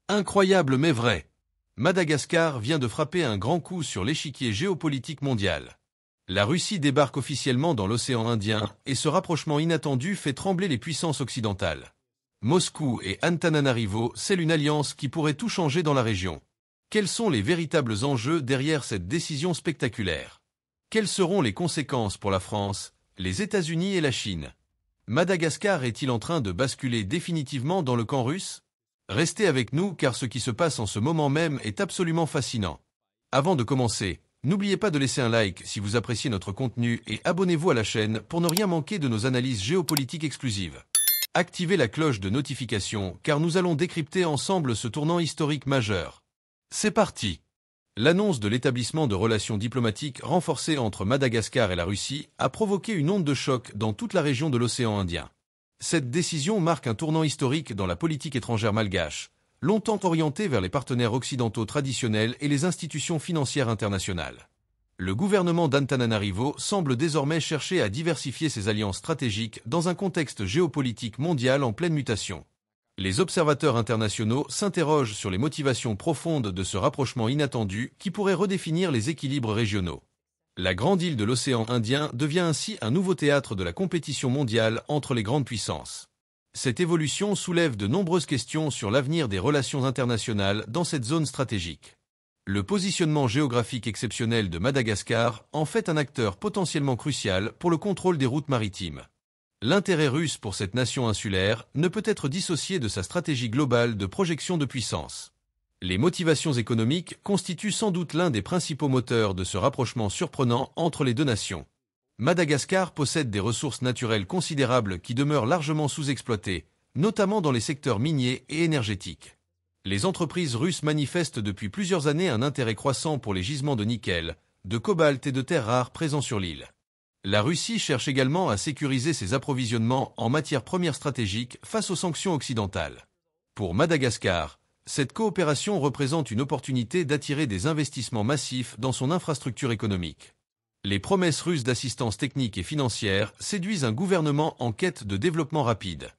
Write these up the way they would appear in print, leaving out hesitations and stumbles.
Incroyable mais vrai. Madagascar vient de frapper un grand coup sur l'échiquier géopolitique mondial. La Russie débarque officiellement dans l'océan Indien et ce rapprochement inattendu fait trembler les puissances occidentales. Moscou et Antananarivo scellent une alliance qui pourrait tout changer dans la région. Quels sont les véritables enjeux derrière cette décision spectaculaire? Quelles seront les conséquences pour la France, les États-Unis et la Chine? Madagascar est-il en train de basculer définitivement dans le camp russe? Restez avec nous car ce qui se passe en ce moment même est absolument fascinant. Avant de commencer, n'oubliez pas de laisser un like si vous appréciez notre contenu et abonnez-vous à la chaîne pour ne rien manquer de nos analyses géopolitiques exclusives. Activez la cloche de notification car nous allons décrypter ensemble ce tournant historique majeur. C'est parti! L'annonce de l'établissement de relations diplomatiques renforcées entre Madagascar et la Russie a provoqué une onde de choc dans toute la région de l'océan Indien. Cette décision marque un tournant historique dans la politique étrangère malgache, longtemps orientée vers les partenaires occidentaux traditionnels et les institutions financières internationales. Le gouvernement d'Antananarivo semble désormais chercher à diversifier ses alliances stratégiques dans un contexte géopolitique mondial en pleine mutation. Les observateurs internationaux s'interrogent sur les motivations profondes de ce rapprochement inattendu qui pourrait redéfinir les équilibres régionaux. La grande île de l'océan Indien devient ainsi un nouveau théâtre de la compétition mondiale entre les grandes puissances. Cette évolution soulève de nombreuses questions sur l'avenir des relations internationales dans cette zone stratégique. Le positionnement géographique exceptionnel de Madagascar en fait un acteur potentiellement crucial pour le contrôle des routes maritimes. L'intérêt russe pour cette nation insulaire ne peut être dissocié de sa stratégie globale de projection de puissance. Les motivations économiques constituent sans doute l'un des principaux moteurs de ce rapprochement surprenant entre les deux nations. Madagascar possède des ressources naturelles considérables qui demeurent largement sous-exploitées, notamment dans les secteurs miniers et énergétiques. Les entreprises russes manifestent depuis plusieurs années un intérêt croissant pour les gisements de nickel, de cobalt et de terres rares présents sur l'île. La Russie cherche également à sécuriser ses approvisionnements en matières premières stratégiques face aux sanctions occidentales. Pour Madagascar, cette coopération représente une opportunité d'attirer des investissements massifs dans son infrastructure économique. Les promesses russes d'assistance technique et financière séduisent un gouvernement en quête de développement rapide.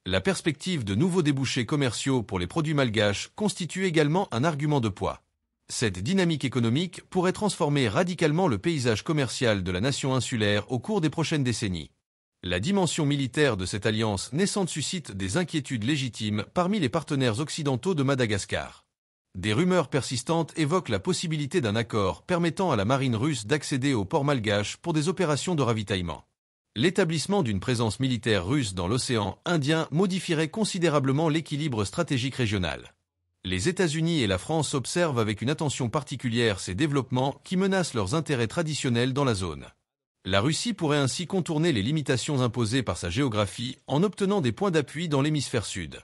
La perspective de nouveaux débouchés commerciaux pour les produits malgaches constitue également un argument de poids. Cette dynamique économique pourrait transformer radicalement le paysage commercial de la nation insulaire au cours des prochaines décennies. La dimension militaire de cette alliance naissante suscite des inquiétudes légitimes parmi les partenaires occidentaux de Madagascar. Des rumeurs persistantes évoquent la possibilité d'un accord permettant à la marine russe d'accéder au port malgache pour des opérations de ravitaillement. L'établissement d'une présence militaire russe dans l'océan Indien modifierait considérablement l'équilibre stratégique régional. Les États-Unis et la France observent avec une attention particulière ces développements qui menacent leurs intérêts traditionnels dans la zone. La Russie pourrait ainsi contourner les limitations imposées par sa géographie en obtenant des points d'appui dans l'hémisphère sud.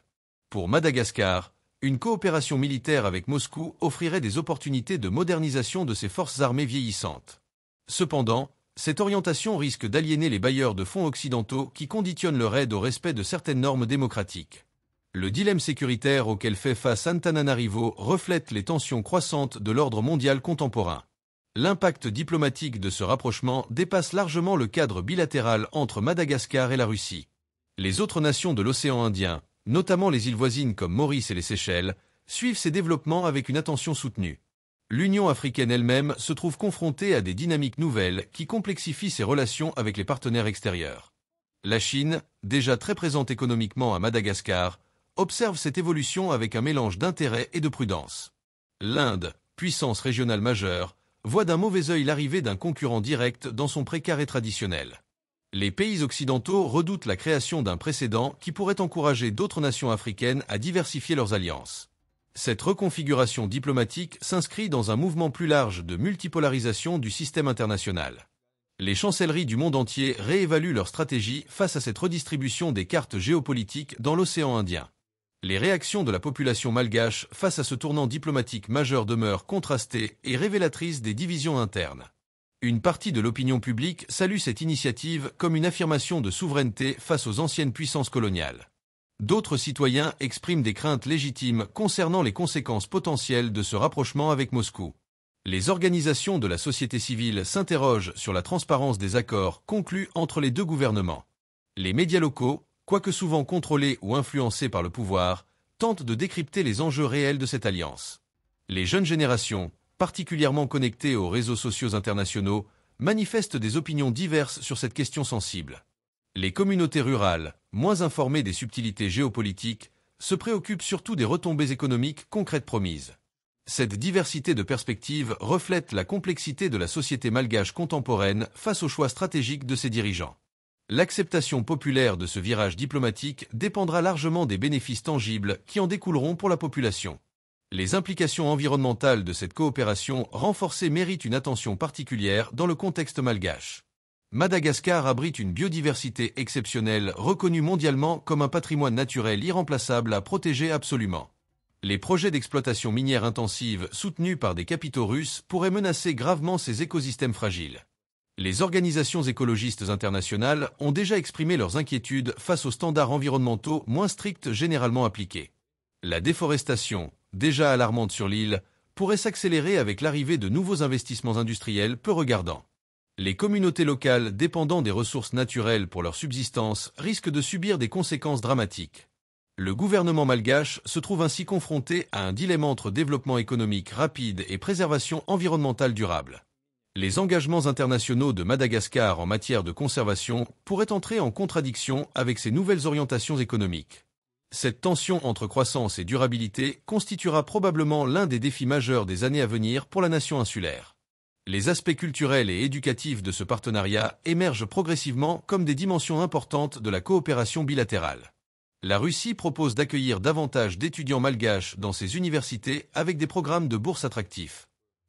Pour Madagascar, une coopération militaire avec Moscou offrirait des opportunités de modernisation de ses forces armées vieillissantes. Cependant, cette orientation risque d'aliéner les bailleurs de fonds occidentaux qui conditionnent leur aide au respect de certaines normes démocratiques. Le dilemme sécuritaire auquel fait face Antananarivo reflète les tensions croissantes de l'ordre mondial contemporain. L'impact diplomatique de ce rapprochement dépasse largement le cadre bilatéral entre Madagascar et la Russie. Les autres nations de l'océan Indien, notamment les îles voisines comme Maurice et les Seychelles, suivent ces développements avec une attention soutenue. L'Union africaine elle-même se trouve confrontée à des dynamiques nouvelles qui complexifient ses relations avec les partenaires extérieurs. La Chine, déjà très présente économiquement à Madagascar, observe cette évolution avec un mélange d'intérêt et de prudence. L'Inde, puissance régionale majeure, voit d'un mauvais œil l'arrivée d'un concurrent direct dans son précaré traditionnel. Les pays occidentaux redoutent la création d'un précédent qui pourrait encourager d'autres nations africaines à diversifier leurs alliances. Cette reconfiguration diplomatique s'inscrit dans un mouvement plus large de multipolarisation du système international. Les chancelleries du monde entier réévaluent leur stratégie face à cette redistribution des cartes géopolitiques dans l'océan Indien. Les réactions de la population malgache face à ce tournant diplomatique majeur demeurent contrastées et révélatrices des divisions internes. Une partie de l'opinion publique salue cette initiative comme une affirmation de souveraineté face aux anciennes puissances coloniales. D'autres citoyens expriment des craintes légitimes concernant les conséquences potentielles de ce rapprochement avec Moscou. Les organisations de la société civile s'interrogent sur la transparence des accords conclus entre les deux gouvernements. Les médias locaux, quoique souvent contrôlés ou influencés par le pouvoir, tente de décrypter les enjeux réels de cette alliance. Les jeunes générations, particulièrement connectées aux réseaux sociaux internationaux, manifestent des opinions diverses sur cette question sensible. Les communautés rurales, moins informées des subtilités géopolitiques, se préoccupent surtout des retombées économiques concrètes promises. Cette diversité de perspectives reflète la complexité de la société malgache contemporaine face aux choix stratégiques de ses dirigeants. L'acceptation populaire de ce virage diplomatique dépendra largement des bénéfices tangibles qui en découleront pour la population. Les implications environnementales de cette coopération renforcée méritent une attention particulière dans le contexte malgache. Madagascar abrite une biodiversité exceptionnelle reconnue mondialement comme un patrimoine naturel irremplaçable à protéger absolument. Les projets d'exploitation minière intensive soutenus par des capitaux russes pourraient menacer gravement ces écosystèmes fragiles. Les organisations écologistes internationales ont déjà exprimé leurs inquiétudes face aux standards environnementaux moins stricts généralement appliqués. La déforestation, déjà alarmante sur l'île, pourrait s'accélérer avec l'arrivée de nouveaux investissements industriels peu regardants. Les communautés locales dépendant des ressources naturelles pour leur subsistance risquent de subir des conséquences dramatiques. Le gouvernement malgache se trouve ainsi confronté à un dilemme entre développement économique rapide et préservation environnementale durable. Les engagements internationaux de Madagascar en matière de conservation pourraient entrer en contradiction avec ces nouvelles orientations économiques. Cette tension entre croissance et durabilité constituera probablement l'un des défis majeurs des années à venir pour la nation insulaire. Les aspects culturels et éducatifs de ce partenariat émergent progressivement comme des dimensions importantes de la coopération bilatérale. La Russie propose d'accueillir davantage d'étudiants malgaches dans ses universités avec des programmes de bourse attractifs.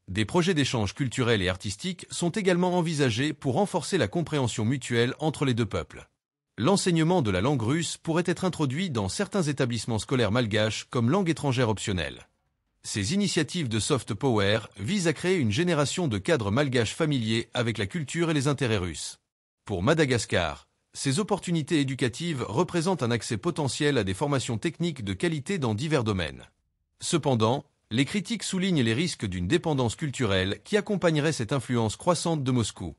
Des projets d'échange culturel et artistique sont également envisagés pour renforcer la compréhension mutuelle entre les deux peuples. L'enseignement de la langue russe pourrait être introduit dans certains établissements scolaires malgaches comme langue étrangère optionnelle. Ces initiatives de soft power visent à créer une génération de cadres malgaches familiers avec la culture et les intérêts russes. Pour Madagascar, ces opportunités éducatives représentent un accès potentiel à des formations techniques de qualité dans divers domaines. Cependant, les critiques soulignent les risques d'une dépendance culturelle qui accompagnerait cette influence croissante de Moscou.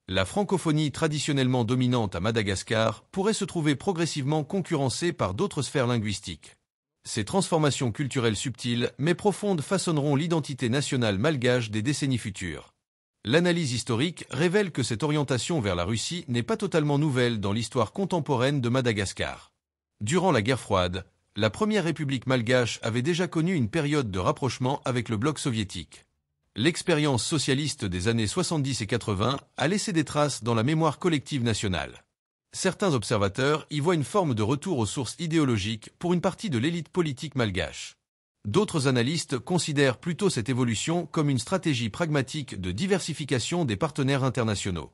La francophonie traditionnellement dominante à Madagascar pourrait se trouver progressivement concurrencée par d'autres sphères linguistiques. Ces transformations culturelles subtiles mais profondes façonneront l'identité nationale malgache des décennies futures. L'analyse historique révèle que cette orientation vers la Russie n'est pas totalement nouvelle dans l'histoire contemporaine de Madagascar. Durant la guerre froide, la première république malgache avait déjà connu une période de rapprochement avec le bloc soviétique. L'expérience socialiste des années 70 et 80 a laissé des traces dans la mémoire collective nationale. Certains observateurs y voient une forme de retour aux sources idéologiques pour une partie de l'élite politique malgache. D'autres analystes considèrent plutôt cette évolution comme une stratégie pragmatique de diversification des partenaires internationaux.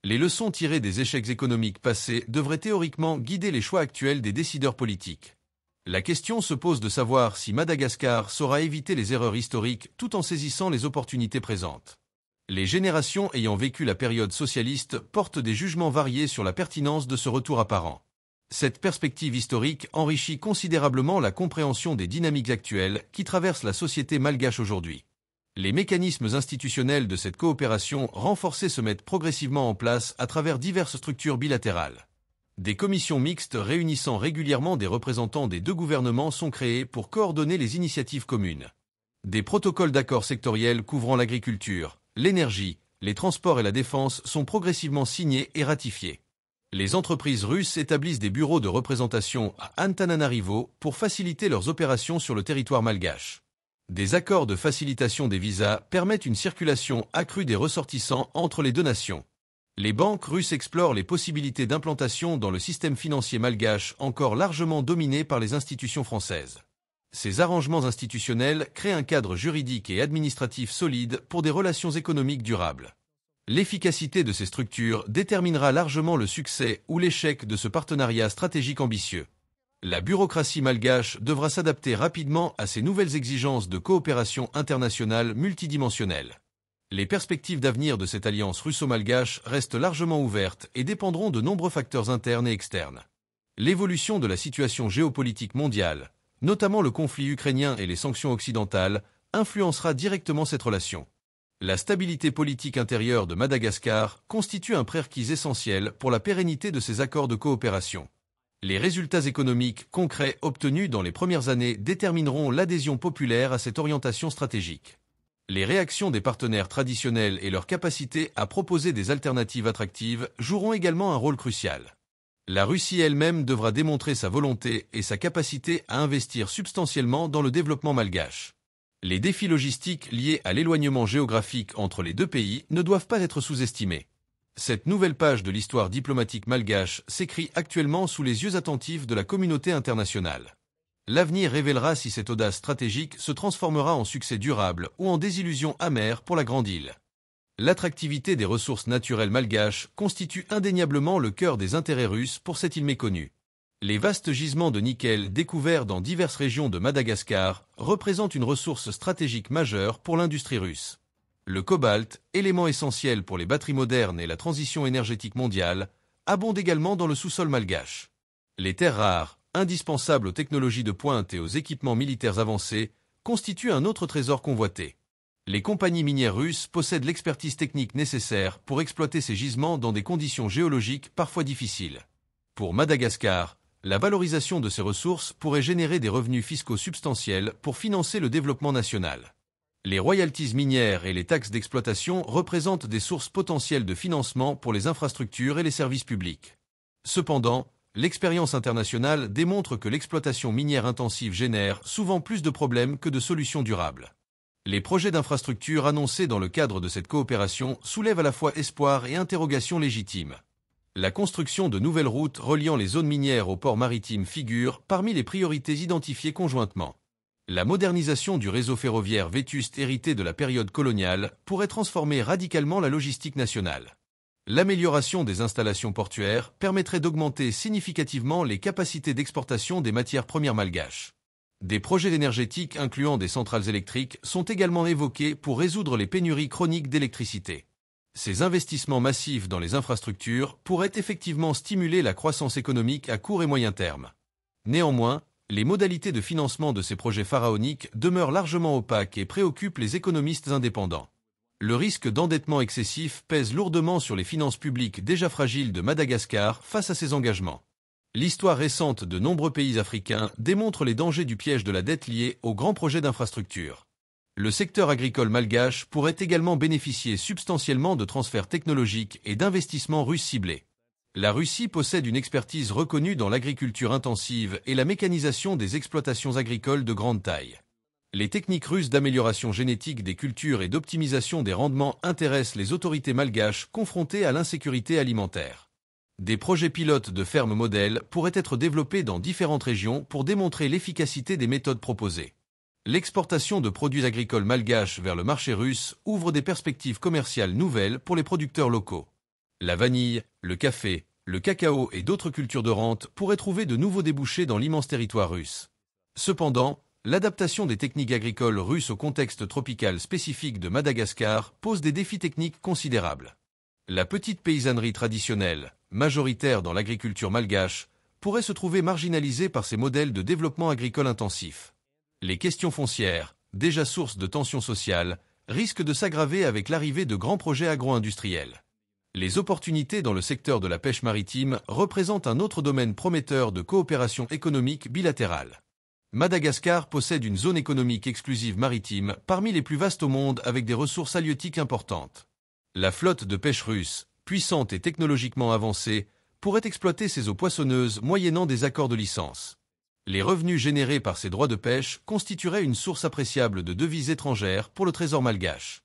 Les leçons tirées des échecs économiques passés devraient théoriquement guider les choix actuels des décideurs politiques. La question se pose de savoir si Madagascar saura éviter les erreurs historiques tout en saisissant les opportunités présentes. Les générations ayant vécu la période socialiste portent des jugements variés sur la pertinence de ce retour apparent. Cette perspective historique enrichit considérablement la compréhension des dynamiques actuelles qui traversent la société malgache aujourd'hui. Les mécanismes institutionnels de cette coopération renforcée se mettent progressivement en place à travers diverses structures bilatérales. Des commissions mixtes réunissant régulièrement des représentants des deux gouvernements sont créées pour coordonner les initiatives communes. Des protocoles d'accords sectoriels couvrant l'agriculture, l'énergie, les transports et la défense sont progressivement signés et ratifiés. Les entreprises russes établissent des bureaux de représentation à Antananarivo pour faciliter leurs opérations sur le territoire malgache. Des accords de facilitation des visas permettent une circulation accrue des ressortissants entre les deux nations. Les banques russes explorent les possibilités d'implantation dans le système financier malgache encore largement dominé par les institutions françaises. Ces arrangements institutionnels créent un cadre juridique et administratif solide pour des relations économiques durables. L'efficacité de ces structures déterminera largement le succès ou l'échec de ce partenariat stratégique ambitieux. La bureaucratie malgache devra s'adapter rapidement à ces nouvelles exigences de coopération internationale multidimensionnelle. Les perspectives d'avenir de cette alliance russo-malgache restent largement ouvertes et dépendront de nombreux facteurs internes et externes. L'évolution de la situation géopolitique mondiale, notamment le conflit ukrainien et les sanctions occidentales, influencera directement cette relation. La stabilité politique intérieure de Madagascar constitue un prérequis essentiel pour la pérennité de ces accords de coopération. Les résultats économiques concrets obtenus dans les premières années détermineront l'adhésion populaire à cette orientation stratégique. Les réactions des partenaires traditionnels et leur capacité à proposer des alternatives attractives joueront également un rôle crucial. La Russie elle-même devra démontrer sa volonté et sa capacité à investir substantiellement dans le développement malgache. Les défis logistiques liés à l'éloignement géographique entre les deux pays ne doivent pas être sous-estimés. Cette nouvelle page de l'histoire diplomatique malgache s'écrit actuellement sous les yeux attentifs de la communauté internationale. L'avenir révélera si cette audace stratégique se transformera en succès durable ou en désillusion amère pour la Grande Île. L'attractivité des ressources naturelles malgaches constitue indéniablement le cœur des intérêts russes pour cette île méconnue. Les vastes gisements de nickel découverts dans diverses régions de Madagascar représentent une ressource stratégique majeure pour l'industrie russe. Le cobalt, élément essentiel pour les batteries modernes et la transition énergétique mondiale, abonde également dans le sous-sol malgache. Les terres rares, indispensables aux technologies de pointe et aux équipements militaires avancés, constituent un autre trésor convoité. Les compagnies minières russes possèdent l'expertise technique nécessaire pour exploiter ces gisements dans des conditions géologiques parfois difficiles. Pour Madagascar, la valorisation de ces ressources pourrait générer des revenus fiscaux substantiels pour financer le développement national. Les royalties minières et les taxes d'exploitation représentent des sources potentielles de financement pour les infrastructures et les services publics. Cependant, l'expérience internationale démontre que l'exploitation minière intensive génère souvent plus de problèmes que de solutions durables. Les projets d'infrastructures annoncés dans le cadre de cette coopération soulèvent à la fois espoir et interrogations légitimes. La construction de nouvelles routes reliant les zones minières aux ports maritimes figure parmi les priorités identifiées conjointement. La modernisation du réseau ferroviaire vétuste hérité de la période coloniale pourrait transformer radicalement la logistique nationale. L'amélioration des installations portuaires permettrait d'augmenter significativement les capacités d'exportation des matières premières malgaches. Des projets énergétiques incluant des centrales électriques sont également évoqués pour résoudre les pénuries chroniques d'électricité. Ces investissements massifs dans les infrastructures pourraient effectivement stimuler la croissance économique à court et moyen terme. Néanmoins, les modalités de financement de ces projets pharaoniques demeurent largement opaques et préoccupent les économistes indépendants. Le risque d'endettement excessif pèse lourdement sur les finances publiques déjà fragiles de Madagascar face à ces engagements. L'histoire récente de nombreux pays africains démontre les dangers du piège de la dette liée aux grands projets d'infrastructure. Le secteur agricole malgache pourrait également bénéficier substantiellement de transferts technologiques et d'investissements russes ciblés. La Russie possède une expertise reconnue dans l'agriculture intensive et la mécanisation des exploitations agricoles de grande taille. Les techniques russes d'amélioration génétique des cultures et d'optimisation des rendements intéressent les autorités malgaches confrontées à l'insécurité alimentaire. Des projets pilotes de fermes modèles pourraient être développés dans différentes régions pour démontrer l'efficacité des méthodes proposées. L'exportation de produits agricoles malgaches vers le marché russe ouvre des perspectives commerciales nouvelles pour les producteurs locaux. La vanille, le café, le cacao et d'autres cultures de rente pourraient trouver de nouveaux débouchés dans l'immense territoire russe. Cependant, l'adaptation des techniques agricoles russes au contexte tropical spécifique de Madagascar pose des défis techniques considérables. La petite paysannerie traditionnelle, majoritaire dans l'agriculture malgache, pourrait se trouver marginalisée par ces modèles de développement agricole intensif. Les questions foncières, déjà source de tensions sociales, risquent de s'aggraver avec l'arrivée de grands projets agro-industriels. Les opportunités dans le secteur de la pêche maritime représentent un autre domaine prometteur de coopération économique bilatérale. Madagascar possède une zone économique exclusive maritime parmi les plus vastes au monde avec des ressources halieutiques importantes. La flotte de pêche russe, puissante et technologiquement avancée, pourrait exploiter ces eaux poissonneuses moyennant des accords de licence. Les revenus générés par ces droits de pêche constitueraient une source appréciable de devises étrangères pour le trésor malgache.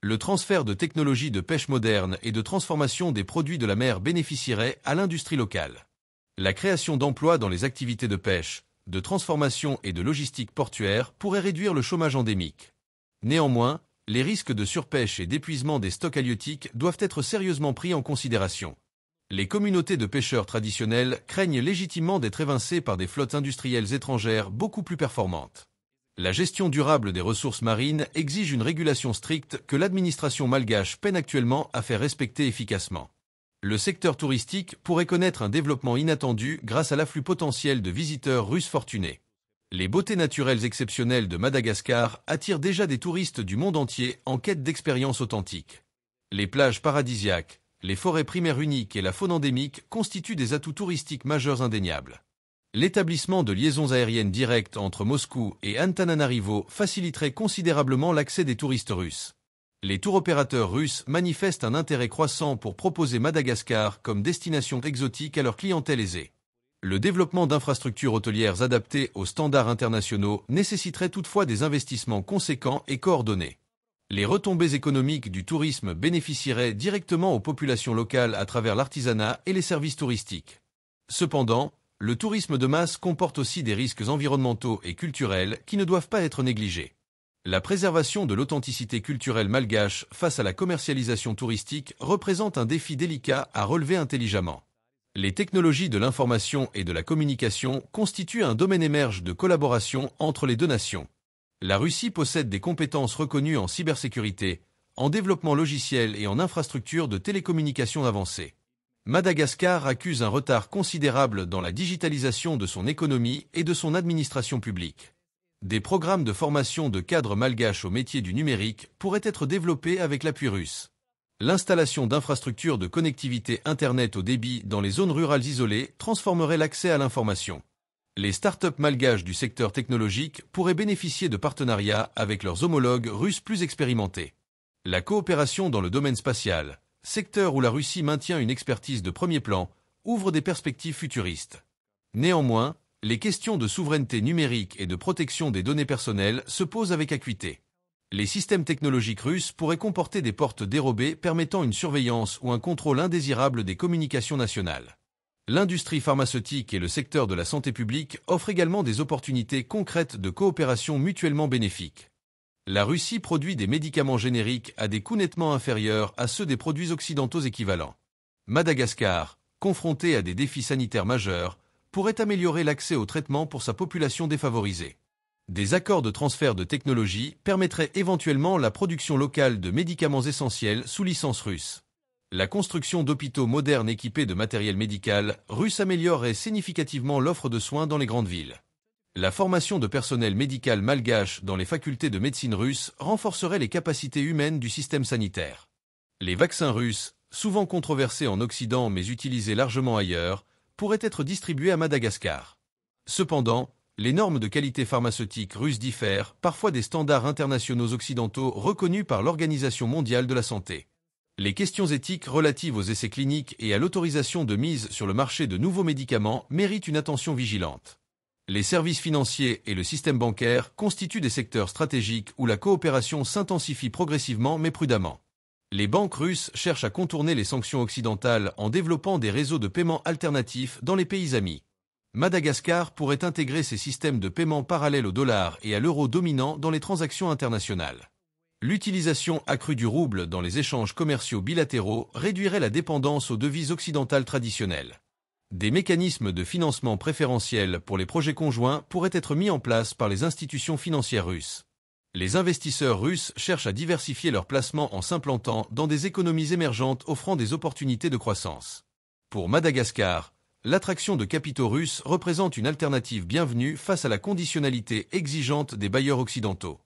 Le transfert de technologies de pêche moderne et de transformation des produits de la mer bénéficierait à l'industrie locale. La création d'emplois dans les activités de pêche, de transformation et de logistique portuaire pourrait réduire le chômage endémique. Néanmoins, les risques de surpêche et d'épuisement des stocks halieutiques doivent être sérieusement pris en considération. Les communautés de pêcheurs traditionnels craignent légitimement d'être évincées par des flottes industrielles étrangères beaucoup plus performantes. La gestion durable des ressources marines exige une régulation stricte que l'administration malgache peine actuellement à faire respecter efficacement. Le secteur touristique pourrait connaître un développement inattendu grâce à l'afflux potentiel de visiteurs russes fortunés. Les beautés naturelles exceptionnelles de Madagascar attirent déjà des touristes du monde entier en quête d'expériences authentiques. Les plages paradisiaques, Les forêts primaires uniques et la faune endémique constituent des atouts touristiques majeurs indéniables. L'établissement de liaisons aériennes directes entre Moscou et Antananarivo faciliterait considérablement l'accès des touristes russes. Les tours opérateurs russes manifestent un intérêt croissant pour proposer Madagascar comme destination exotique à leur clientèle aisée. Le développement d'infrastructures hôtelières adaptées aux standards internationaux nécessiterait toutefois des investissements conséquents et coordonnés. Les retombées économiques du tourisme bénéficieraient directement aux populations locales à travers l'artisanat et les services touristiques. Cependant, le tourisme de masse comporte aussi des risques environnementaux et culturels qui ne doivent pas être négligés. La préservation de l'authenticité culturelle malgache face à la commercialisation touristique représente un défi délicat à relever intelligemment. Les technologies de l'information et de la communication constituent un domaine émerge de collaboration entre les deux nations. La Russie possède des compétences reconnues en cybersécurité, en développement logiciel et en infrastructures de télécommunications avancées. Madagascar accuse un retard considérable dans la digitalisation de son économie et de son administration publique. Des programmes de formation de cadres malgaches au métier du numérique pourraient être développés avec l'appui russe. L'installation d'infrastructures de connectivité Internet haut débit dans les zones rurales isolées transformerait l'accès à l'information. Les startups malgaches du secteur technologique pourraient bénéficier de partenariats avec leurs homologues russes plus expérimentés. La coopération dans le domaine spatial, secteur où la Russie maintient une expertise de premier plan, ouvre des perspectives futuristes. Néanmoins, les questions de souveraineté numérique et de protection des données personnelles se posent avec acuité. Les systèmes technologiques russes pourraient comporter des portes dérobées permettant une surveillance ou un contrôle indésirable des communications nationales. L'industrie pharmaceutique et le secteur de la santé publique offrent également des opportunités concrètes de coopération mutuellement bénéfiques. La Russie produit des médicaments génériques à des coûts nettement inférieurs à ceux des produits occidentaux équivalents. Madagascar, confronté à des défis sanitaires majeurs, pourrait améliorer l'accès aux traitements pour sa population défavorisée. Des accords de transfert de technologie permettraient éventuellement la production locale de médicaments essentiels sous licence russe. La construction d'hôpitaux modernes équipés de matériel médical russe améliorerait significativement l'offre de soins dans les grandes villes. La formation de personnel médical malgache dans les facultés de médecine russes renforcerait les capacités humaines du système sanitaire. Les vaccins russes, souvent controversés en Occident mais utilisés largement ailleurs, pourraient être distribués à Madagascar. Cependant, les normes de qualité pharmaceutique russes diffèrent parfois des standards internationaux occidentaux reconnus par l'Organisation mondiale de la santé. Les questions éthiques relatives aux essais cliniques et à l'autorisation de mise sur le marché de nouveaux médicaments méritent une attention vigilante. Les services financiers et le système bancaire constituent des secteurs stratégiques où la coopération s'intensifie progressivement mais prudemment. Les banques russes cherchent à contourner les sanctions occidentales en développant des réseaux de paiement alternatifs dans les pays amis. Madagascar pourrait intégrer ces systèmes de paiement parallèles au dollar et à l'euro dominant dans les transactions internationales. L'utilisation accrue du rouble dans les échanges commerciaux bilatéraux réduirait la dépendance aux devises occidentales traditionnelles. Des mécanismes de financement préférentiels pour les projets conjoints pourraient être mis en place par les institutions financières russes. Les investisseurs russes cherchent à diversifier leurs placements en s'implantant dans des économies émergentes offrant des opportunités de croissance. Pour Madagascar, l'attraction de capitaux russes représente une alternative bienvenue face à la conditionnalité exigeante des bailleurs occidentaux.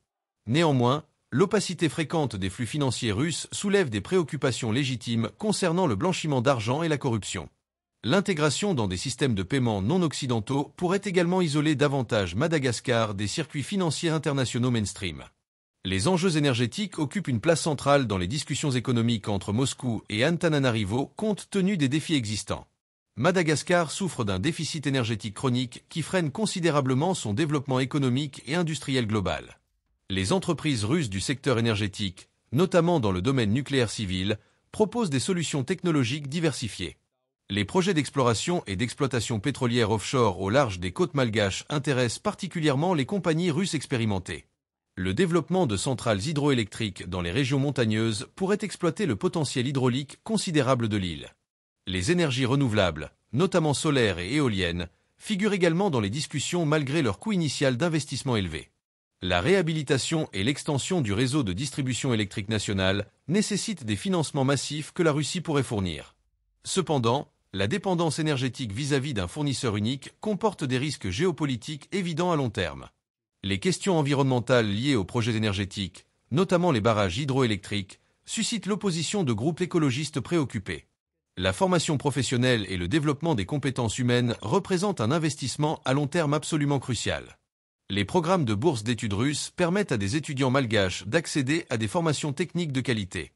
Néanmoins, l'opacité fréquente des flux financiers russes soulève des préoccupations légitimes concernant le blanchiment d'argent et la corruption. L'intégration dans des systèmes de paiement non occidentaux pourrait également isoler davantage Madagascar des circuits financiers internationaux mainstream. Les enjeux énergétiques occupent une place centrale dans les discussions économiques entre Moscou et Antananarivo compte tenu des défis existants. Madagascar souffre d'un déficit énergétique chronique qui freine considérablement son développement économique et industriel global. Les entreprises russes du secteur énergétique, notamment dans le domaine nucléaire civil, proposent des solutions technologiques diversifiées. Les projets d'exploration et d'exploitation pétrolière offshore au large des côtes malgaches intéressent particulièrement les compagnies russes expérimentées. Le développement de centrales hydroélectriques dans les régions montagneuses pourrait exploiter le potentiel hydraulique considérable de l'île. Les énergies renouvelables, notamment solaires et éoliennes, figurent également dans les discussions malgré leur coût initial d'investissement élevé. La réhabilitation et l'extension du réseau de distribution électrique nationale nécessitent des financements massifs que la Russie pourrait fournir. Cependant, la dépendance énergétique vis-à-vis d'un fournisseur unique comporte des risques géopolitiques évidents à long terme. Les questions environnementales liées aux projets énergétiques, notamment les barrages hydroélectriques, suscite l'opposition de groupes écologistes préoccupés. La formation professionnelle et le développement des compétences humaines représentent un investissement à long terme absolument crucial. Les programmes de bourse d'études russes permettent à des étudiants malgaches d'accéder à des formations techniques de qualité.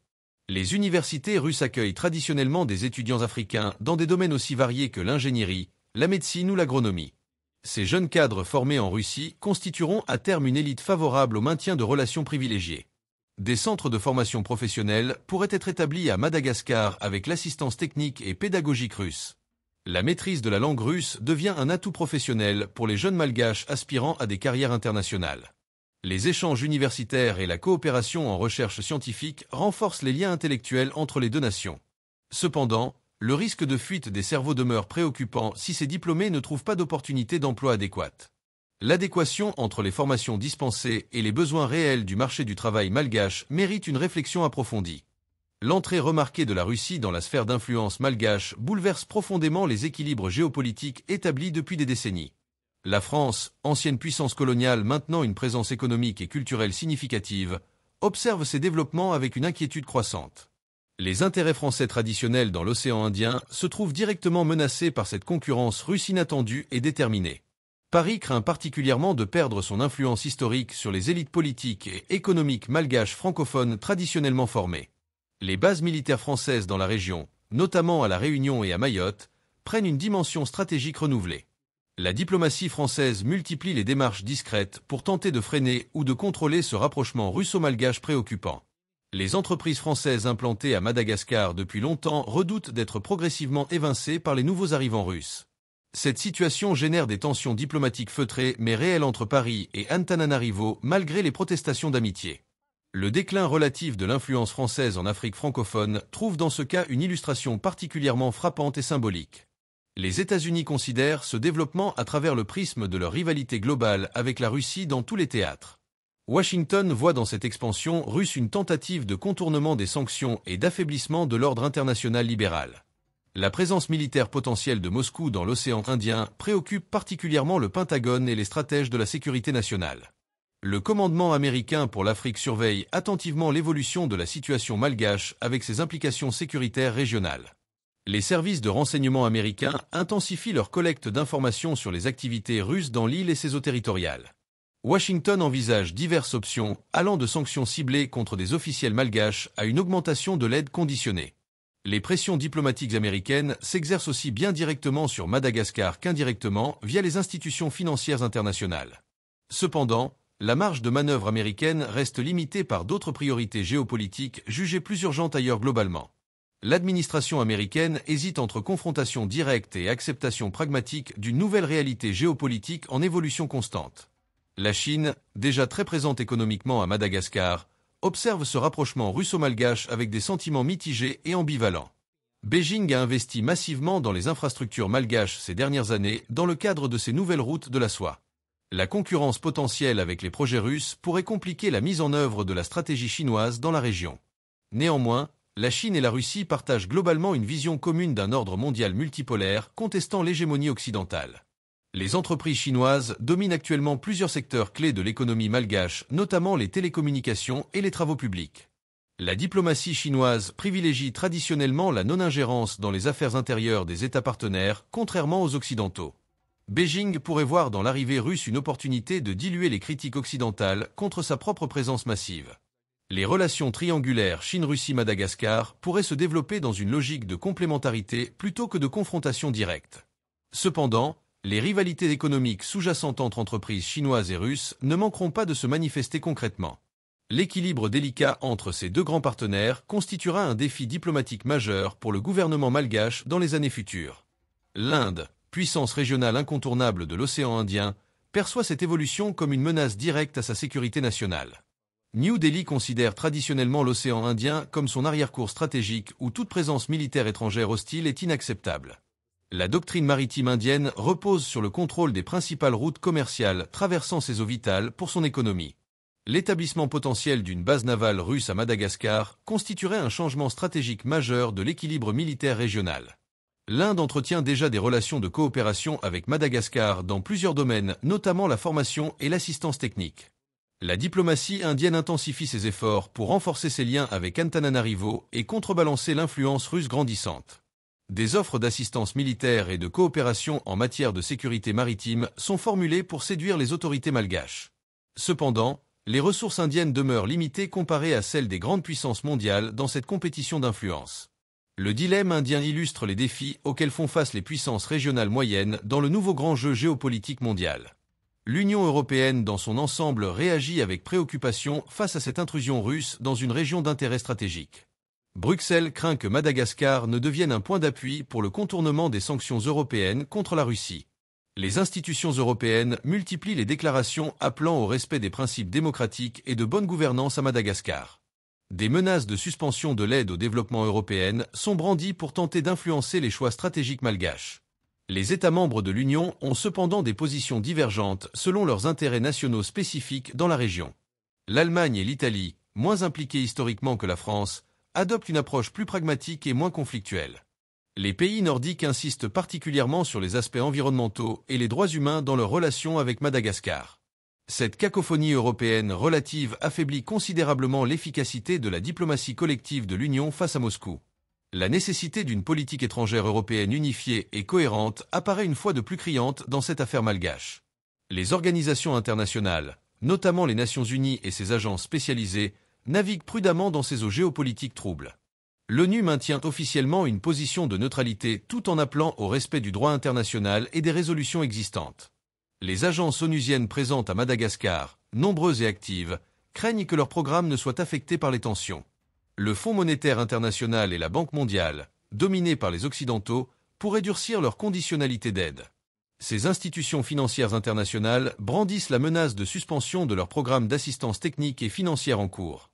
Les universités russes accueillent traditionnellement des étudiants africains dans des domaines aussi variés que l'ingénierie, la médecine ou l'agronomie. Ces jeunes cadres formés en Russie constitueront à terme une élite favorable au maintien de relations privilégiées. Des centres de formation professionnelle pourraient être établis à Madagascar avec l'assistance technique et pédagogique russe. La maîtrise de la langue russe devient un atout professionnel pour les jeunes malgaches aspirant à des carrières internationales. Les échanges universitaires et la coopération en recherche scientifique renforcent les liens intellectuels entre les deux nations. Cependant, le risque de fuite des cerveaux demeure préoccupant si ces diplômés ne trouvent pas d'opportunités d'emploi adéquates. L'adéquation entre les formations dispensées et les besoins réels du marché du travail malgache mérite une réflexion approfondie. L'entrée remarquée de la Russie dans la sphère d'influence malgache bouleverse profondément les équilibres géopolitiques établis depuis des décennies. La France, ancienne puissance coloniale maintenant une présence économique et culturelle significative, observe ces développements avec une inquiétude croissante. Les intérêts français traditionnels dans l'océan Indien se trouvent directement menacés par cette concurrence russe inattendue et déterminée. Paris craint particulièrement de perdre son influence historique sur les élites politiques et économiques malgaches francophones traditionnellement formées. Les bases militaires françaises dans la région, notamment à La Réunion et à Mayotte, prennent une dimension stratégique renouvelée. La diplomatie française multiplie les démarches discrètes pour tenter de freiner ou de contrôler ce rapprochement russo-malgache préoccupant. Les entreprises françaises implantées à Madagascar depuis longtemps redoutent d'être progressivement évincées par les nouveaux arrivants russes. Cette situation génère des tensions diplomatiques feutrées mais réelles entre Paris et Antananarivo malgré les protestations d'amitié. Le déclin relatif de l'influence française en Afrique francophone trouve dans ce cas une illustration particulièrement frappante et symbolique. Les États-Unis considèrent ce développement à travers le prisme de leur rivalité globale avec la Russie dans tous les théâtres. Washington voit dans cette expansion russe une tentative de contournement des sanctions et d'affaiblissement de l'ordre international libéral. La présence militaire potentielle de Moscou dans l'océan Indien préoccupe particulièrement le Pentagone et les stratèges de la sécurité nationale. Le commandement américain pour l'Afrique surveille attentivement l'évolution de la situation malgache avec ses implications sécuritaires régionales. Les services de renseignement américains intensifient leur collecte d'informations sur les activités russes dans l'île et ses eaux territoriales. Washington envisage diverses options, allant de sanctions ciblées contre des officiels malgaches à une augmentation de l'aide conditionnée. Les pressions diplomatiques américaines s'exercent aussi bien directement sur Madagascar qu'indirectement via les institutions financières internationales. Cependant, la marge de manœuvre américaine reste limitée par d'autres priorités géopolitiques jugées plus urgentes ailleurs globalement. L'administration américaine hésite entre confrontation directe et acceptation pragmatique d'une nouvelle réalité géopolitique en évolution constante. La Chine, déjà très présente économiquement à Madagascar, observe ce rapprochement russo-malgache avec des sentiments mitigés et ambivalents. Beijing a investi massivement dans les infrastructures malgaches ces dernières années dans le cadre de ses nouvelles routes de la soie. La concurrence potentielle avec les projets russes pourrait compliquer la mise en œuvre de la stratégie chinoise dans la région. Néanmoins, la Chine et la Russie partagent globalement une vision commune d'un ordre mondial multipolaire contestant l'hégémonie occidentale. Les entreprises chinoises dominent actuellement plusieurs secteurs clés de l'économie malgache, notamment les télécommunications et les travaux publics. La diplomatie chinoise privilégie traditionnellement la non-ingérence dans les affaires intérieures des États partenaires, contrairement aux Occidentaux. Beijing pourrait voir dans l'arrivée russe une opportunité de diluer les critiques occidentales contre sa propre présence massive. Les relations triangulaires Chine-Russie-Madagascar pourraient se développer dans une logique de complémentarité plutôt que de confrontation directe. Cependant, les rivalités économiques sous-jacentes entre entreprises chinoises et russes ne manqueront pas de se manifester concrètement. L'équilibre délicat entre ces deux grands partenaires constituera un défi diplomatique majeur pour le gouvernement malgache dans les années futures. L'Inde, puissance régionale incontournable de l'océan Indien, perçoit cette évolution comme une menace directe à sa sécurité nationale. New Delhi considère traditionnellement l'océan Indien comme son arrière-cour stratégique où toute présence militaire étrangère hostile est inacceptable. La doctrine maritime indienne repose sur le contrôle des principales routes commerciales traversant ces eaux vitales pour son économie. L'établissement potentiel d'une base navale russe à Madagascar constituerait un changement stratégique majeur de l'équilibre militaire régional. L'Inde entretient déjà des relations de coopération avec Madagascar dans plusieurs domaines, notamment la formation et l'assistance technique. La diplomatie indienne intensifie ses efforts pour renforcer ses liens avec Antananarivo et contrebalancer l'influence russe grandissante. Des offres d'assistance militaire et de coopération en matière de sécurité maritime sont formulées pour séduire les autorités malgaches. Cependant, les ressources indiennes demeurent limitées comparées à celles des grandes puissances mondiales dans cette compétition d'influence. Le dilemme indien illustre les défis auxquels font face les puissances régionales moyennes dans le nouveau grand jeu géopolitique mondial. L'Union européenne dans son ensemble réagit avec préoccupation face à cette intrusion russe dans une région d'intérêt stratégique. Bruxelles craint que Madagascar ne devienne un point d'appui pour le contournement des sanctions européennes contre la Russie. Les institutions européennes multiplient les déclarations appelant au respect des principes démocratiques et de bonne gouvernance à Madagascar. Des menaces de suspension de l'aide au développement européenne sont brandies pour tenter d'influencer les choix stratégiques malgaches. Les États membres de l'Union ont cependant des positions divergentes selon leurs intérêts nationaux spécifiques dans la région. L'Allemagne et l'Italie, moins impliquées historiquement que la France, adoptent une approche plus pragmatique et moins conflictuelle. Les pays nordiques insistent particulièrement sur les aspects environnementaux et les droits humains dans leurs relations avec Madagascar. Cette cacophonie européenne relative affaiblit considérablement l'efficacité de la diplomatie collective de l'Union face à Moscou. La nécessité d'une politique étrangère européenne unifiée et cohérente apparaît une fois de plus criante dans cette affaire malgache. Les organisations internationales, notamment les Nations Unies et ses agences spécialisées, naviguent prudemment dans ces eaux géopolitiques troubles. L'ONU maintient officiellement une position de neutralité tout en appelant au respect du droit international et des résolutions existantes. Les agences onusiennes présentes à Madagascar, nombreuses et actives, craignent que leur programme ne soit affecté par les tensions. Le Fonds monétaire international et la Banque mondiale, dominés par les Occidentaux, pourraient durcir leur conditionnalité d'aide. Ces institutions financières internationales brandissent la menace de suspension de leur programme d'assistance technique et financière en cours.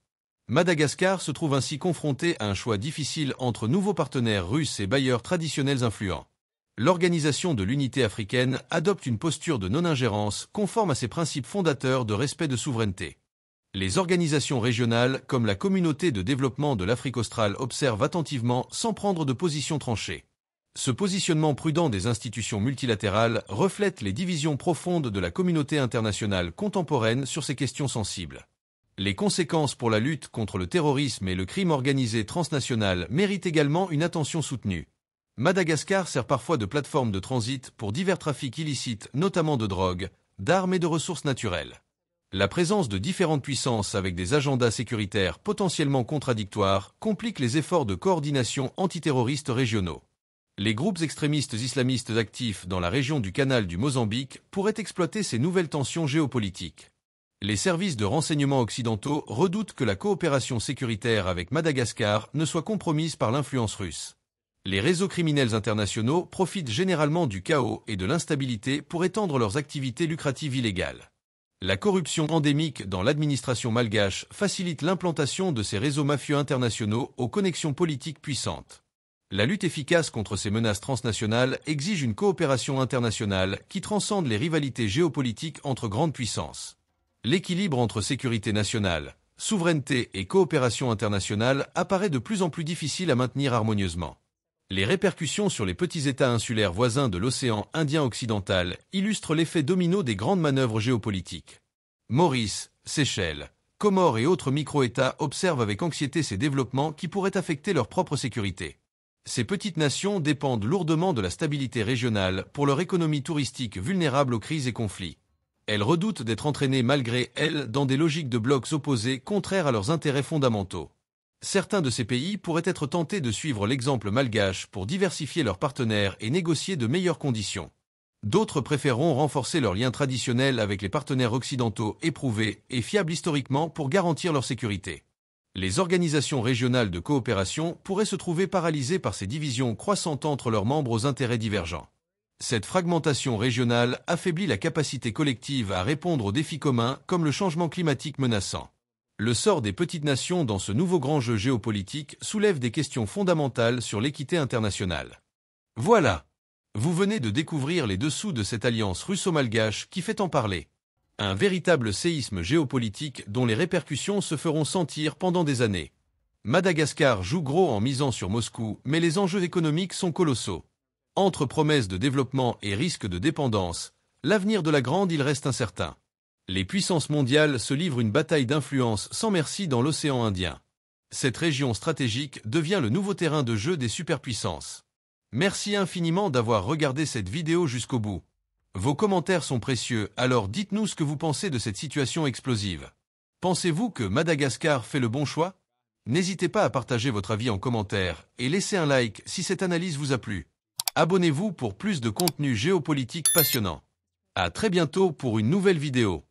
Madagascar se trouve ainsi confronté à un choix difficile entre nouveaux partenaires russes et bailleurs traditionnels influents. L'Organisation de l'Unité africaine adopte une posture de non-ingérence conforme à ses principes fondateurs de respect de souveraineté. Les organisations régionales comme la Communauté de développement de l'Afrique australe observent attentivement sans prendre de position tranchée. Ce positionnement prudent des institutions multilatérales reflète les divisions profondes de la communauté internationale contemporaine sur ces questions sensibles. Les conséquences pour la lutte contre le terrorisme et le crime organisé transnational méritent également une attention soutenue. Madagascar sert parfois de plateforme de transit pour divers trafics illicites, notamment de drogue, d'armes et de ressources naturelles. La présence de différentes puissances avec des agendas sécuritaires potentiellement contradictoires complique les efforts de coordination antiterroristes régionaux. Les groupes extrémistes islamistes actifs dans la région du canal du Mozambique pourraient exploiter ces nouvelles tensions géopolitiques. Les services de renseignement occidentaux redoutent que la coopération sécuritaire avec Madagascar ne soit compromise par l'influence russe. Les réseaux criminels internationaux profitent généralement du chaos et de l'instabilité pour étendre leurs activités lucratives illégales. La corruption endémique dans l'administration malgache facilite l'implantation de ces réseaux mafieux internationaux aux connexions politiques puissantes. La lutte efficace contre ces menaces transnationales exige une coopération internationale qui transcende les rivalités géopolitiques entre grandes puissances. L'équilibre entre sécurité nationale, souveraineté et coopération internationale apparaît de plus en plus difficile à maintenir harmonieusement. Les répercussions sur les petits États insulaires voisins de l'océan Indien occidental illustrent l'effet domino des grandes manœuvres géopolitiques. Maurice, Seychelles, Comores et autres micro-États observent avec anxiété ces développements qui pourraient affecter leur propre sécurité. Ces petites nations dépendent lourdement de la stabilité régionale pour leur économie touristique vulnérable aux crises et conflits. Elles redoutent d'être entraînées malgré elles dans des logiques de blocs opposés contraires à leurs intérêts fondamentaux. Certains de ces pays pourraient être tentés de suivre l'exemple malgache pour diversifier leurs partenaires et négocier de meilleures conditions. D'autres préféreront renforcer leurs liens traditionnels avec les partenaires occidentaux éprouvés et fiables historiquement pour garantir leur sécurité. Les organisations régionales de coopération pourraient se trouver paralysées par ces divisions croissantes entre leurs membres aux intérêts divergents. Cette fragmentation régionale affaiblit la capacité collective à répondre aux défis communs comme le changement climatique menaçant. Le sort des petites nations dans ce nouveau grand jeu géopolitique soulève des questions fondamentales sur l'équité internationale. Voilà. Vous venez de découvrir les dessous de cette alliance russo-malgache qui fait tant parler. Un véritable séisme géopolitique dont les répercussions se feront sentir pendant des années. Madagascar joue gros en misant sur Moscou, mais les enjeux économiques sont colossaux. Entre promesses de développement et risques de dépendance, l'avenir de la grande île reste incertain. Les puissances mondiales se livrent une bataille d'influence sans merci dans l'océan Indien. Cette région stratégique devient le nouveau terrain de jeu des superpuissances. Merci infiniment d'avoir regardé cette vidéo jusqu'au bout. Vos commentaires sont précieux, alors dites-nous ce que vous pensez de cette situation explosive. Pensez-vous que Madagascar fait le bon choix? N'hésitez pas à partager votre avis en commentaire et laissez un like si cette analyse vous a plu. Abonnez-vous pour plus de contenu géopolitique passionnant. À très bientôt pour une nouvelle vidéo.